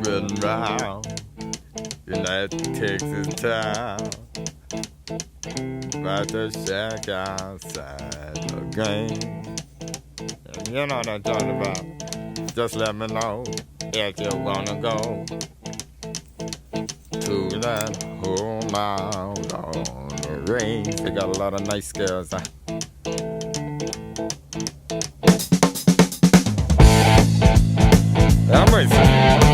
riding round in that Texas town. About to shack outside the game. You know what I'm talking about. Just let me know if you wanna go to that home out on the range. They got a lot of nice girls. I'm racing.